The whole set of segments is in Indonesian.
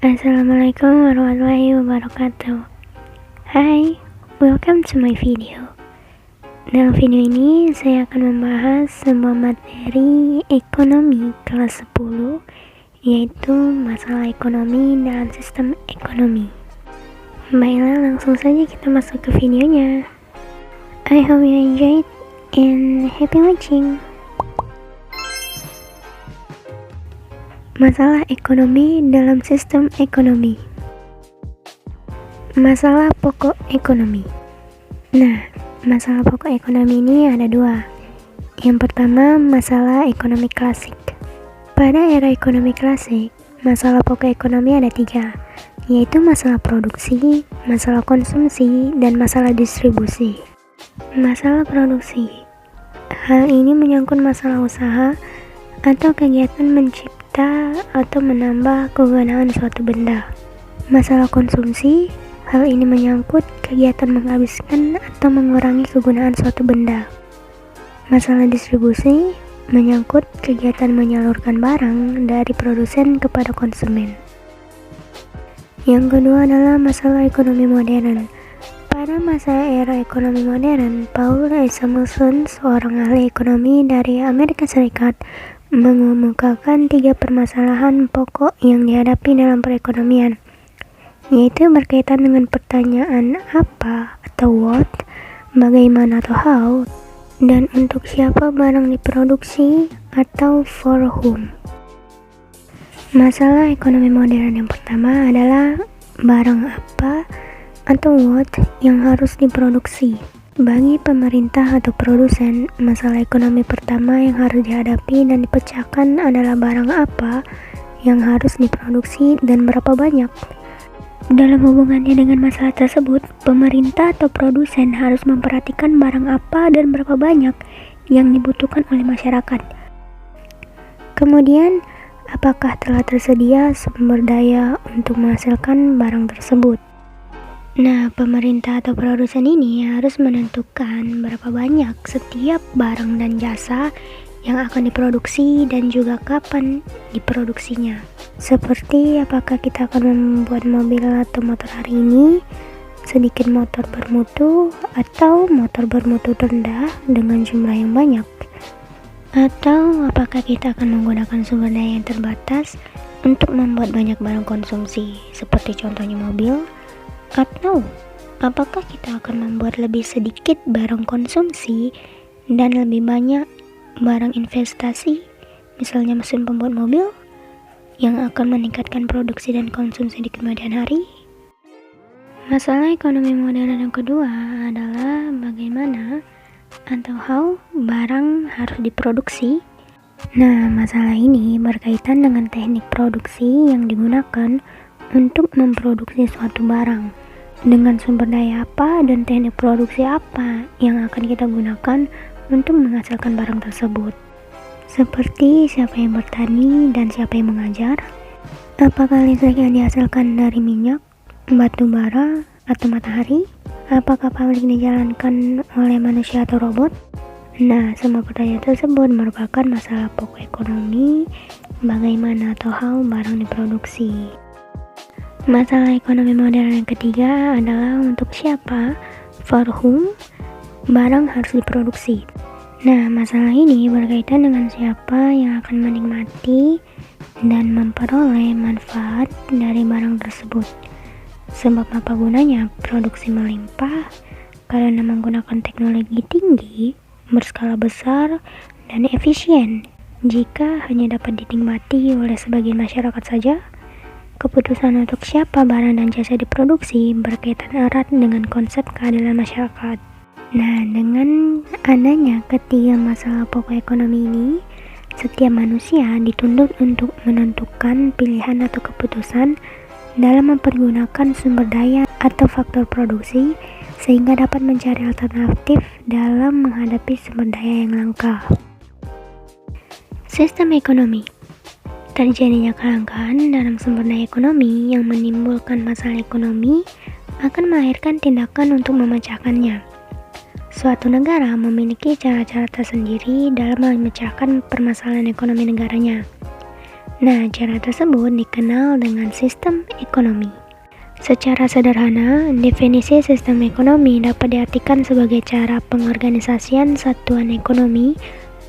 Assalamualaikum warahmatullahi wabarakatuh. Hai, welcome to my video. Dalam video ini saya akan membahas sebuah materi ekonomi kelas 10, yaitu masalah ekonomi dalam sistem ekonomi. Baiklah, langsung saja kita masuk ke videonya. I hope you enjoyed and happy watching. Masalah ekonomi dalam sistem ekonomi. Masalah pokok ekonomi. Nah, masalah pokok ekonomi ini ada dua. Yang pertama, masalah ekonomi klasik. Pada era ekonomi klasik, masalah pokok ekonomi ada tiga, yaitu masalah produksi, masalah konsumsi, dan masalah distribusi. Masalah produksi. Hal ini menyangkut masalah usaha atau kegiatan mencipta atau menambah kegunaan suatu benda. Masalah konsumsi, hal ini menyangkut kegiatan menghabiskan atau mengurangi kegunaan suatu benda. Masalah distribusi menyangkut kegiatan menyalurkan barang dari produsen kepada konsumen. Yang kedua adalah masalah ekonomi modern. Pada masa era ekonomi modern, Paul Samuelson, seorang ahli ekonomi dari Amerika Serikat, mengemukakan tiga permasalahan pokok yang dihadapi dalam perekonomian, yaitu berkaitan dengan pertanyaan apa atau what, bagaimana atau how, dan untuk siapa barang diproduksi atau for whom. Masalah ekonomi modern yang pertama adalah barang apa atau what yang harus diproduksi. Bagi pemerintah atau produsen, masalah ekonomi pertama yang harus dihadapi dan dipecahkan adalah barang apa yang harus diproduksi dan berapa banyak. Dalam hubungannya dengan masalah tersebut, pemerintah atau produsen harus memperhatikan barang apa dan berapa banyak yang dibutuhkan oleh masyarakat. Kemudian, apakah telah tersedia sumber daya untuk menghasilkan barang tersebut? Nah, pemerintah atau produsen ini harus menentukan berapa banyak setiap barang dan jasa yang akan diproduksi dan juga kapan diproduksinya. Seperti apakah kita akan membuat mobil atau motor hari ini, sedikit motor bermutu atau motor bermutu rendah dengan jumlah yang banyak. Atau apakah kita akan menggunakan sumber daya yang terbatas untuk membuat banyak barang konsumsi, seperti contohnya mobil. Atau apakah kita akan membuat lebih sedikit barang konsumsi dan lebih banyak barang investasi, misalnya mesin pembuat mobil, yang akan meningkatkan produksi dan konsumsi di kemudian hari? Masalah ekonomi modern yang kedua adalah bagaimana atau how barang harus diproduksi. Nah, masalah ini berkaitan dengan teknik produksi yang digunakan untuk memproduksi suatu barang, dengan sumber daya apa dan teknik produksi apa yang akan kita gunakan untuk menghasilkan barang tersebut. Seperti siapa yang bertani dan siapa yang mengajar, apakah listrik yang dihasilkan dari minyak, batu bara, atau matahari, apakah pabrik dijalankan oleh manusia atau robot. Nah, semua pertanyaan tersebut merupakan masalah pokok ekonomi, bagaimana atau how barang diproduksi. Masalah ekonomi modern yang ketiga adalah untuk siapa, for whom, barang harus diproduksi. Nah, masalah ini berkaitan dengan siapa yang akan menikmati dan memperoleh manfaat dari barang tersebut. Sebab apa gunanya produksi melimpah? Karena menggunakan teknologi tinggi, berskala besar, dan efisien. Jika hanya dapat dinikmati oleh sebagian masyarakat saja, keputusan untuk siapa barang dan jasa diproduksi berkaitan erat dengan konsep keadilan masyarakat. Nah, dengan adanya ketiga masalah pokok ekonomi ini, setiap manusia dituntut untuk menentukan pilihan atau keputusan dalam mempergunakan sumber daya atau faktor produksi, sehingga dapat mencari alternatif dalam menghadapi sumber daya yang langka. Sistem ekonomi. Terjadinya kelangkaan dalam sumber daya ekonomi yang menimbulkan masalah ekonomi akan melahirkan tindakan untuk memecahkannya. Suatu negara memiliki cara-cara tersendiri dalam memecahkan permasalahan ekonomi negaranya. Nah, cara tersebut dikenal dengan sistem ekonomi. Secara sederhana, definisi sistem ekonomi dapat diartikan sebagai cara pengorganisasian satuan ekonomi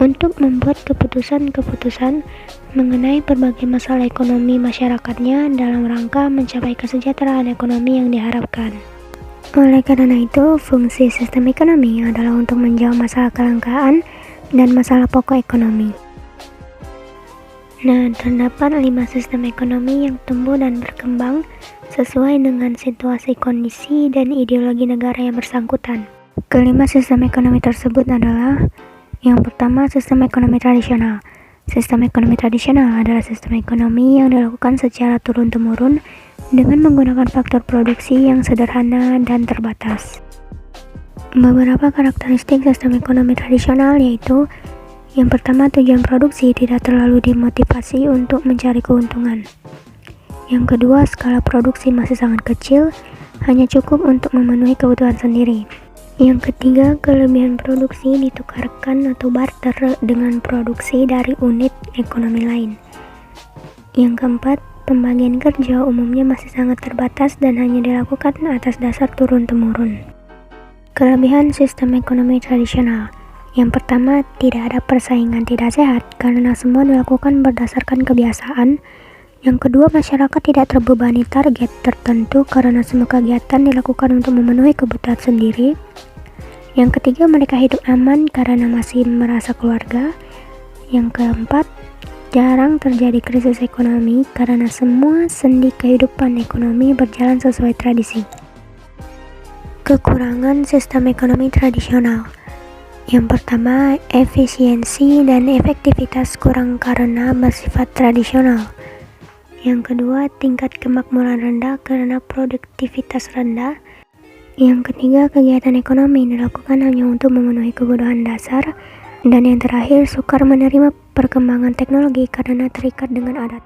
untuk membuat keputusan-keputusan mengenai berbagai masalah ekonomi masyarakatnya dalam rangka mencapai kesejahteraan ekonomi yang diharapkan. Oleh karena itu, fungsi sistem ekonomi adalah untuk menjawab masalah kelangkaan dan masalah pokok ekonomi. Nah, terdapat 5 sistem ekonomi yang tumbuh dan berkembang sesuai dengan situasi, kondisi, dan ideologi negara yang bersangkutan. Kelima sistem ekonomi tersebut adalah: yang pertama, sistem ekonomi tradisional. Sistem ekonomi tradisional adalah sistem ekonomi yang dilakukan secara turun-temurun dengan menggunakan faktor produksi yang sederhana dan terbatas. Beberapa karakteristik sistem ekonomi tradisional yaitu: yang pertama, tujuan produksi tidak terlalu dimotivasi untuk mencari keuntungan. Yang kedua, skala produksi masih sangat kecil, hanya cukup untuk memenuhi kebutuhan sendiri. Yang ketiga, kelebihan produksi ditukarkan atau barter dengan produksi dari unit ekonomi lain. Yang keempat, pembagian kerja umumnya masih sangat terbatas dan hanya dilakukan atas dasar turun-temurun. Kelebihan sistem ekonomi tradisional: yang pertama, tidak ada persaingan tidak sehat karena semua dilakukan berdasarkan kebiasaan. Yang kedua, masyarakat tidak terbebani target tertentu karena semua kegiatan dilakukan untuk memenuhi kebutuhan sendiri. Yang ketiga, mereka hidup aman karena masih merasa keluarga. Yang keempat, jarang terjadi krisis ekonomi karena semua sendi kehidupan ekonomi berjalan sesuai tradisi. Kekurangan sistem ekonomi tradisional: yang pertama, efisiensi dan efektivitas kurang karena bersifat tradisional. Yang kedua, tingkat kemakmuran rendah karena produktivitas rendah. Yang ketiga, kegiatan ekonomi dilakukan hanya untuk memenuhi kebutuhan dasar. Dan yang terakhir, sukar menerima perkembangan teknologi karena terikat dengan adat.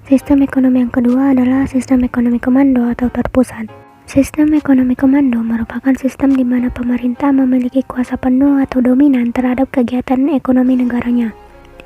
Sistem ekonomi yang kedua adalah sistem ekonomi komando atau terpusat. Sistem ekonomi komando merupakan sistem di mana pemerintah memiliki kuasa penuh atau dominan terhadap kegiatan ekonomi negaranya.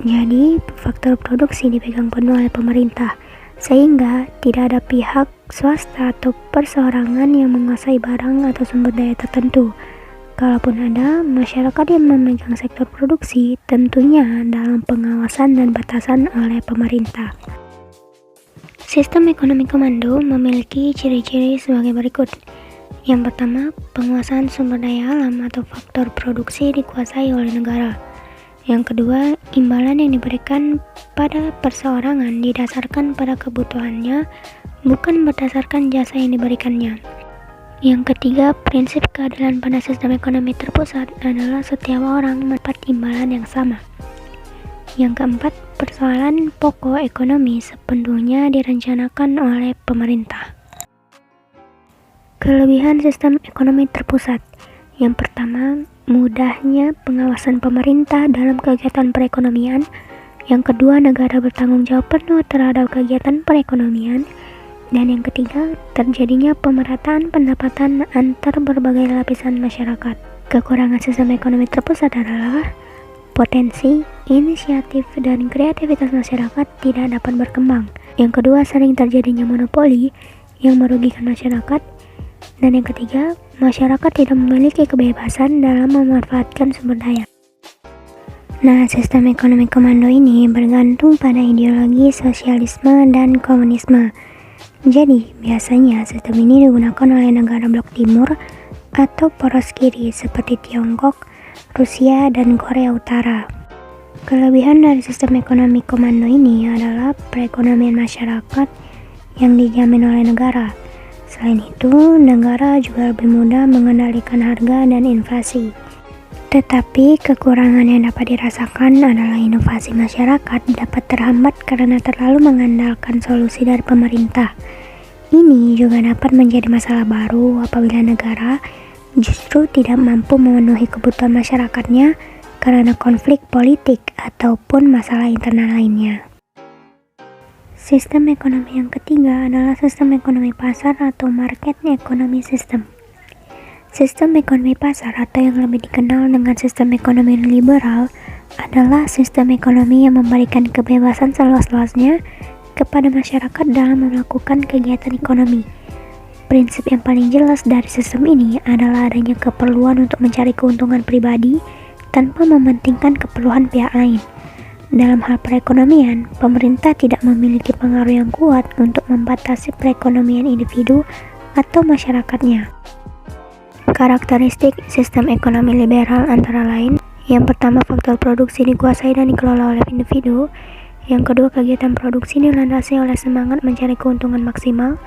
Jadi, faktor produksi dipegang penuh oleh pemerintah, sehingga tidak ada pihak swasta atau perseorangan yang menguasai barang atau sumber daya tertentu. Kalaupun ada, masyarakat yang memegang sektor produksi tentunya dalam pengawasan dan batasan oleh pemerintah. Sistem ekonomi komando memiliki ciri-ciri sebagai berikut. Yang pertama, penguasaan sumber daya alam atau faktor produksi dikuasai oleh negara. Yang kedua, imbalan yang diberikan pada perseorangan didasarkan pada kebutuhannya, bukan berdasarkan jasa yang diberikannya. Yang ketiga, prinsip keadilan pada sistem ekonomi terpusat adalah setiap orang mendapat imbalan yang sama. Yang keempat, persoalan pokok ekonomi sepenuhnya direncanakan oleh pemerintah. Kelebihan sistem ekonomi terpusat: yang pertama, mudahnya pengawasan pemerintah dalam kegiatan perekonomian. Yang kedua, negara bertanggung jawab penuh terhadap kegiatan perekonomian. Dan yang ketiga, terjadinya pemerataan pendapatan antar berbagai lapisan masyarakat. Kekurangan sistem ekonomi terpusat adalah potensi, inisiatif, dan kreativitas masyarakat tidak dapat berkembang. Yang kedua, sering terjadinya monopoli yang merugikan masyarakat. Dan yang ketiga, masyarakat tidak memiliki kebebasan dalam memanfaatkan sumber daya. Nah, sistem ekonomi komando ini bergantung pada ideologi sosialisme dan komunisme. Jadi, biasanya sistem ini digunakan oleh negara blok timur atau poros kiri seperti Tiongkok, Rusia, dan Korea Utara. Kelebihan dari sistem ekonomi komando ini adalah perekonomian masyarakat yang dijamin oleh negara. Selain itu, negara juga lebih mudah mengendalikan harga dan inflasi. Tetapi kekurangan yang dapat dirasakan adalah inovasi masyarakat dapat terhambat karena terlalu mengandalkan solusi dari pemerintah. Ini juga dapat menjadi masalah baru apabila negara justru tidak mampu memenuhi kebutuhan masyarakatnya karena konflik politik ataupun masalah internal lainnya. Sistem ekonomi yang ketiga adalah sistem ekonomi pasar atau market economy system. Sistem ekonomi pasar atau yang lebih dikenal dengan sistem ekonomi liberal adalah sistem ekonomi yang memberikan kebebasan seluas-luasnya kepada masyarakat dalam melakukan kegiatan ekonomi. Prinsip yang paling jelas dari sistem ini adalah adanya keperluan untuk mencari keuntungan pribadi tanpa mementingkan keperluan pihak lain. Dalam hal perekonomian, pemerintah tidak memiliki pengaruh yang kuat untuk membatasi perekonomian individu atau masyarakatnya. Karakteristik sistem ekonomi liberal antara lain: yang pertama, faktor produksi dikuasai dan dikelola oleh individu. Yang kedua, kegiatan produksi dilandasi oleh semangat mencari keuntungan maksimal.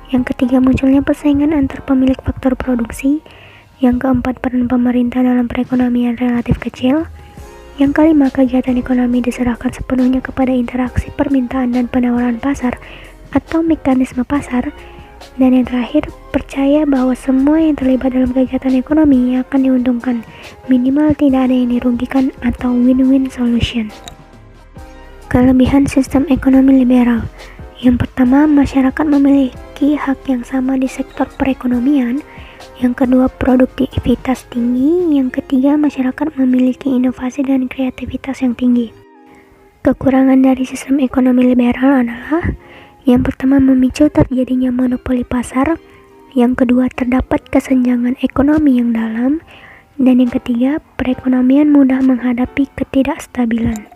Yang ketiga, munculnya persaingan antar pemilik faktor produksi. Yang keempat, peran pemerintah dalam perekonomian relatif kecil. Yang kelima, kegiatan ekonomi diserahkan sepenuhnya kepada interaksi permintaan dan penawaran pasar atau mekanisme pasar. Dan yang terakhir, percaya bahwa semua yang terlibat dalam kegiatan ekonomi akan diuntungkan, minimal tidak ada yang dirugikan atau win-win solution. Kelebihan sistem ekonomi liberal: yang pertama, masyarakat memiliki hak yang sama di sektor perekonomian. Yang kedua, produktivitas tinggi. Yang ketiga, masyarakat memiliki inovasi dan kreativitas yang tinggi. Kekurangan dari sistem ekonomi liberal adalah: yang pertama, memicu terjadinya monopoli pasar. Yang kedua, terdapat kesenjangan ekonomi yang dalam. Dan yang ketiga, perekonomian mudah menghadapi ketidakstabilan.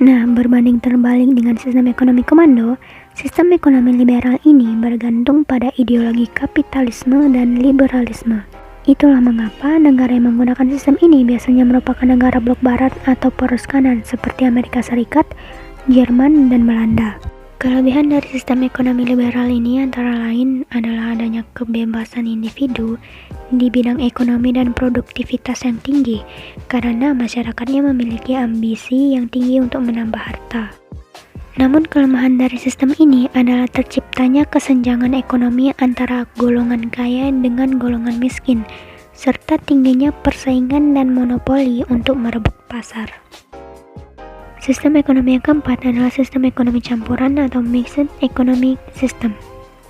Nah, berbanding terbalik dengan sistem ekonomi komando, sistem ekonomi liberal ini bergantung pada ideologi kapitalisme dan liberalisme. Itulah mengapa negara yang menggunakan sistem ini biasanya merupakan negara blok barat atau poros kanan seperti Amerika Serikat, Jerman, dan Belanda. Kelebihan dari sistem ekonomi liberal ini antara lain adalah adanya kebebasan individu di bidang ekonomi dan produktivitas yang tinggi, karena masyarakatnya memiliki ambisi yang tinggi untuk menambah harta. Namun kelemahan dari sistem ini adalah terciptanya kesenjangan ekonomi antara golongan kaya dengan golongan miskin, serta tingginya persaingan dan monopoli untuk merebut pasar. Sistem ekonomi yang keempat adalah sistem ekonomi campuran atau mixed economic system.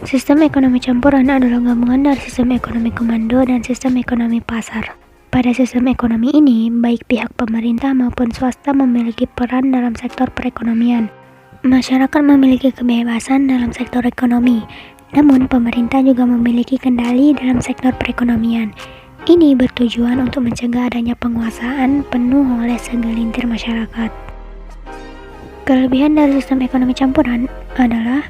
Sistem ekonomi campuran adalah gabungan dari sistem ekonomi komando dan sistem ekonomi pasar. Pada sistem ekonomi ini, baik pihak pemerintah maupun swasta memiliki peran dalam sektor perekonomian. Masyarakat memiliki kebebasan dalam sektor ekonomi, namun pemerintah juga memiliki kendali dalam sektor perekonomian. Ini bertujuan untuk mencegah adanya penguasaan penuh oleh segelintir masyarakat. Kelebihan dari sistem ekonomi campuran adalah: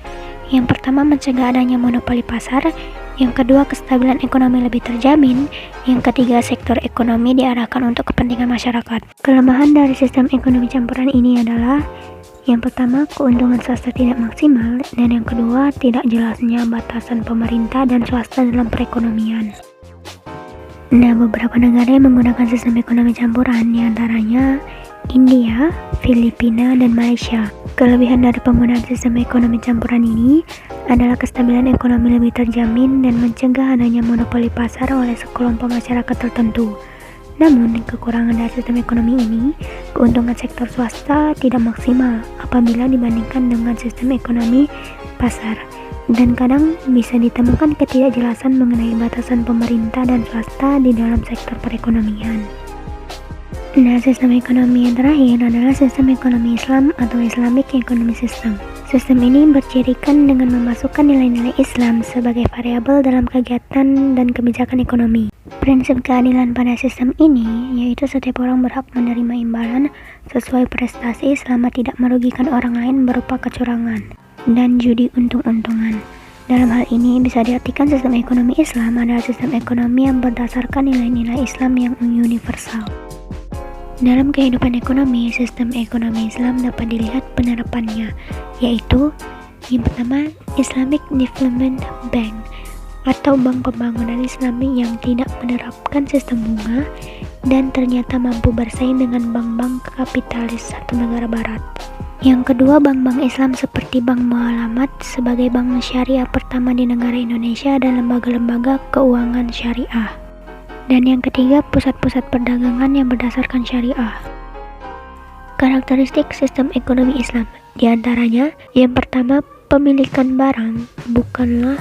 yang pertama, mencegah adanya monopoli pasar. Yang kedua, kestabilan ekonomi lebih terjamin. Yang ketiga, sektor ekonomi diarahkan untuk kepentingan masyarakat. Kelemahan dari sistem ekonomi campuran ini adalah: yang pertama, keuntungan swasta tidak maksimal. Dan yang kedua, tidak jelasnya batasan pemerintah dan swasta dalam perekonomian. Nah, beberapa negara yang menggunakan sistem ekonomi campuran diantaranya India, Filipina, dan Malaysia. Kelebihan dari penggunaan sistem ekonomi campuran ini adalah kestabilan ekonomi lebih terjamin dan mencegah adanya monopoli pasar oleh sekelompok masyarakat tertentu. Namun, kekurangan dari sistem ekonomi ini, keuntungan sektor swasta tidak maksimal apabila dibandingkan dengan sistem ekonomi pasar, dan kadang bisa ditemukan ketidakjelasan mengenai batasan pemerintah dan swasta di dalam sektor perekonomian. Nah, sistem ekonomi yang terakhir adalah sistem ekonomi Islam atau Islamic Economic System. Sistem ini bercirikan dengan memasukkan nilai-nilai Islam sebagai variabel dalam kegiatan dan kebijakan ekonomi. Prinsip keadilan pada sistem ini yaitu setiap orang berhak menerima imbalan sesuai prestasi selama tidak merugikan orang lain berupa kecurangan dan judi untung-untungan. Dalam hal ini bisa diartikan sistem ekonomi Islam adalah sistem ekonomi yang berdasarkan nilai-nilai Islam yang universal. Dalam kehidupan ekonomi, sistem ekonomi Islam dapat dilihat penerapannya, yaitu yang pertama, Islamic Development Bank atau bank pembangunan Islami yang tidak menerapkan sistem bunga dan ternyata mampu bersaing dengan bank-bank kapitalis satu negara barat. Yang kedua, bank-bank Islam seperti Bank Muamalat sebagai bank syariah pertama di negara Indonesia dan lembaga-lembaga keuangan syariah. Dan yang ketiga, pusat-pusat perdagangan yang berdasarkan syariah. Karakteristik sistem ekonomi Islam diantaranya: yang pertama, pemilikan barang bukanlah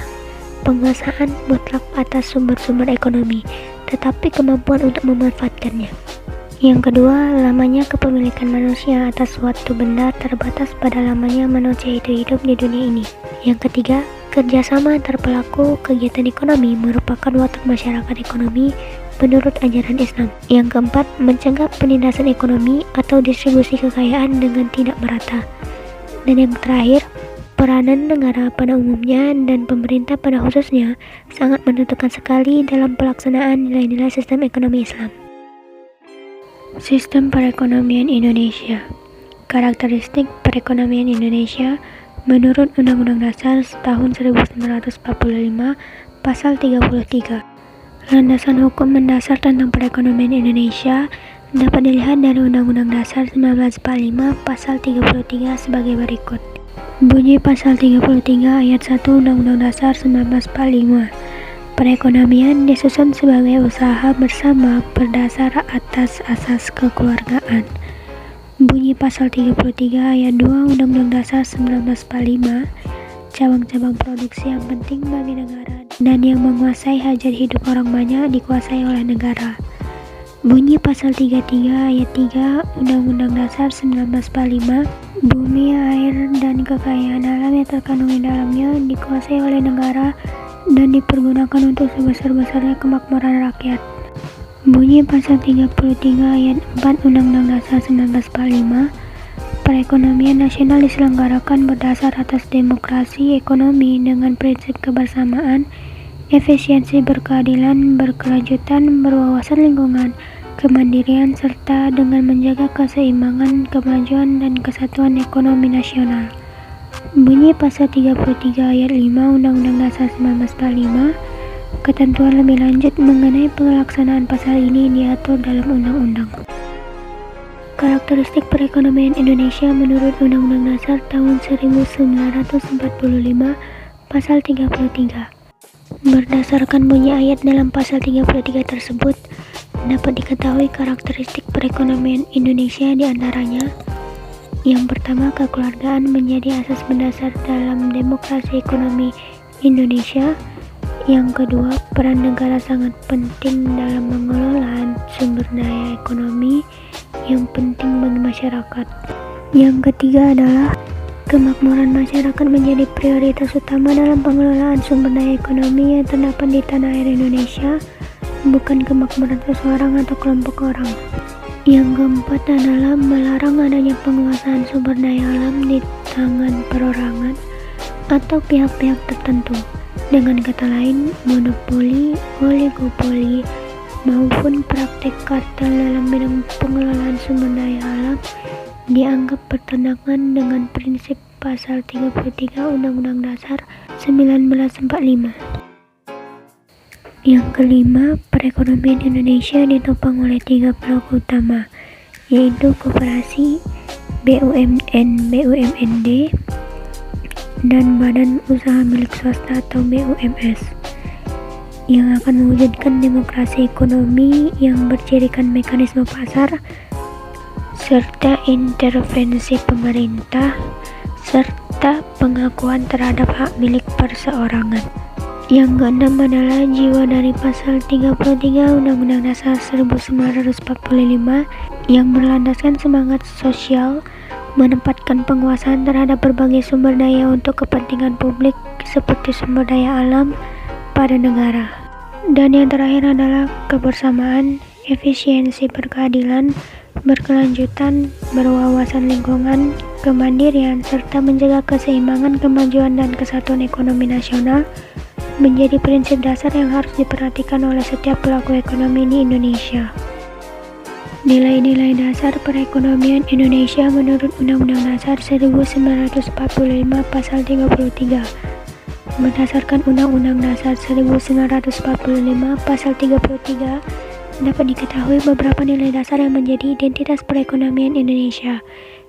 penguasaan mutlak atas sumber-sumber ekonomi, tetapi kemampuan untuk memanfaatkannya. Yang kedua, lamanya kepemilikan manusia atas suatu benda terbatas pada lamanya manusia itu hidup di dunia ini. Yang ketiga, kerjasama antar pelaku kegiatan ekonomi merupakan watak masyarakat ekonomi menurut ajaran Islam. Yang keempat, mencegah penindasan ekonomi atau distribusi kekayaan dengan tidak merata. Dan yang terakhir, peranan negara pada umumnya dan pemerintah pada khususnya sangat menentukan sekali dalam pelaksanaan nilai-nilai sistem ekonomi Islam. Sistem perekonomian Indonesia. Karakteristik perekonomian Indonesia menurut Undang-Undang Dasar tahun 1945 Pasal 33. Landasan hukum mendasar tentang perekonomian Indonesia dapat dilihat dari Undang-Undang Dasar 1945 Pasal 33 sebagai berikut. Bunyi Pasal 33 Ayat 1 Undang-Undang Dasar 1945. Perekonomian disusun sebagai usaha bersama berdasar atas asas kekeluargaan. Bunyi Pasal 33 Ayat 2 Undang-Undang Dasar 1945, cabang-cabang produksi yang penting bagi negara dan yang menguasai hajat hidup orang banyak dikuasai oleh negara. Bunyi Pasal 33 Ayat 3 Undang-Undang Dasar 1945, bumi, air, dan kekayaan alam yang terkandung di dalamnya dikuasai oleh negara dan dipergunakan untuk sebesar-besarnya kemakmuran rakyat. Bunyi Pasal 33 Ayat 4 Undang-Undang Dasar 1945, perekonomian nasional diselenggarakan berdasar atas demokrasi ekonomi dengan prinsip kebersamaan, efisiensi, berkeadilan, berkelanjutan, berwawasan lingkungan, kemandirian, serta dengan menjaga keseimbangan, kemajuan, dan kesatuan ekonomi nasional. Bunyi Pasal 33 Ayat 5 Undang-Undang Dasar 1945, ketentuan lebih lanjut mengenai pelaksanaan pasal ini diatur dalam undang-undang. Karakteristik perekonomian Indonesia menurut Undang-Undang Dasar tahun 1945 Pasal 33. Berdasarkan bunyi ayat dalam Pasal 33 tersebut, dapat diketahui karakteristik perekonomian Indonesia diantaranya: yang pertama, kekeluargaan menjadi asas mendasar dalam demokrasi ekonomi Indonesia. Yang kedua, peran negara sangat penting dalam mengelola sumber daya ekonomi yang penting bagi masyarakat. Yang ketiga adalah kemakmuran masyarakat menjadi prioritas utama dalam pengelolaan sumber daya ekonomi yang terdapat di tanah air Indonesia, bukan kemakmuran seseorang atau kelompok orang. Yang keempat adalah melarang adanya penguasaan sumber daya alam di tangan perorangan atau pihak-pihak tertentu. Dengan kata lain, monopoli, oligopoli, maupun praktek kartel dalam bidang pengelolaan sumber daya alam dianggap bertentangan dengan prinsip Pasal 33 Undang-Undang Dasar 1945. Yang kelima, perekonomian Indonesia ditopang oleh 3 pelaku utama, yaitu koperasi, BUMN, BUMND, dan Badan Usaha Milik Swasta atau BUMS, yang akan mewujudkan demokrasi ekonomi yang bercirikan mekanisme pasar, serta intervensi pemerintah, serta pengakuan terhadap hak milik perseorangan. Yang keenam adalah jiwa dari Pasal 33 Undang-Undang Dasar 1945 yang berlandaskan semangat sosial, menempatkan penguasaan terhadap berbagai sumber daya untuk kepentingan publik seperti sumber daya alam pada negara. Dan yang terakhir adalah kebersamaan, efisiensi, berkeadilan, berkelanjutan, berwawasan lingkungan, kemandirian, serta menjaga keseimbangan, kemajuan, dan kesatuan ekonomi nasional menjadi prinsip dasar yang harus diperhatikan oleh setiap pelaku ekonomi di Indonesia. Nilai-nilai dasar perekonomian Indonesia menurut Undang-Undang Dasar 1945 Pasal 33. Berdasarkan Undang-Undang Dasar 1945 Pasal 33, dapat diketahui beberapa nilai dasar yang menjadi identitas perekonomian Indonesia.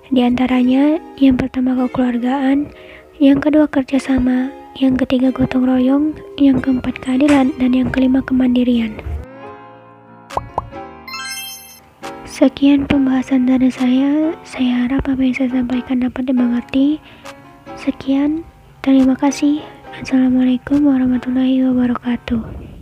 Di antaranya, yang pertama kekeluargaan, yang kedua kerjasama, yang ketiga gotong royong, yang keempat keadilan, dan yang kelima kemandirian. Sekian pembahasan dari saya harap apa yang saya sampaikan dapat dimengerti. Sekian, terima kasih. Assalamualaikum warahmatullahi wabarakatuh.